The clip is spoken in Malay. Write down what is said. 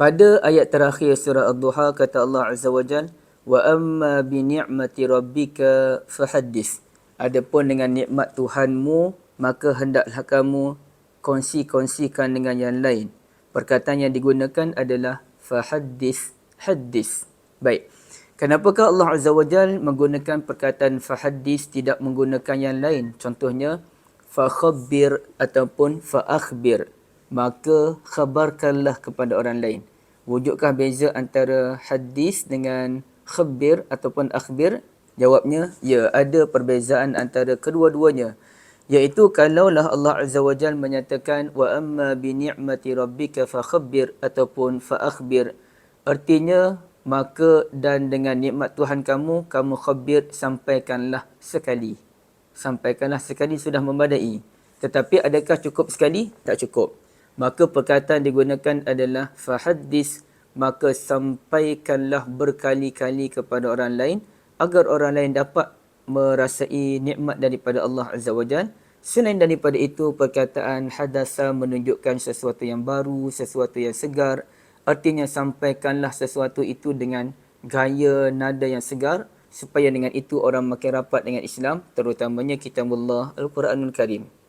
Pada ayat terakhir surah Ad-Duha kata Allah Azza wa Jal, wa amma bi ni'mati rabbika fahaddis. Adapun dengan nikmat Tuhanmu, maka hendaklah kamu kongsi-kongsikan dengan yang lain. Perkataan yang digunakan adalah fahaddis, haddis. Baik. Kenapakah Allah Azza wa Jal menggunakan perkataan fahaddis, tidak menggunakan yang lain? Contohnya fakhabbir ataupun faakhbir. Maka khabarkanlah kepada orang lain. Wujuddakah beza antara hadis dengan khabir ataupun akhbir? Jawabnya, ya, ada perbezaan antara kedua-duanya. Iaitu kalaulah Allah Azza wa Jal menyatakan wa amma bi ni'mati rabbika fakhabbir ataupun faakhbir. Artinya, maka dan dengan nikmat Tuhan kamu, kamu khabir, sampaikanlah sekali. Sampaikanlah sekali sudah memadai. Tetapi adakah cukup sekali? Tak cukup. Maka perkataan digunakan adalah fahaddis, maka sampaikanlah berkali-kali kepada orang lain agar orang lain dapat merasai nikmat daripada Allah Azza wa Jal. Selain daripada itu, perkataan hadasa menunjukkan sesuatu yang baru, sesuatu yang segar. Artinya sampaikanlah sesuatu itu dengan gaya nada yang segar supaya dengan itu orang makin rapat dengan Islam, terutamanya kitabullah Al-Quranul Karim.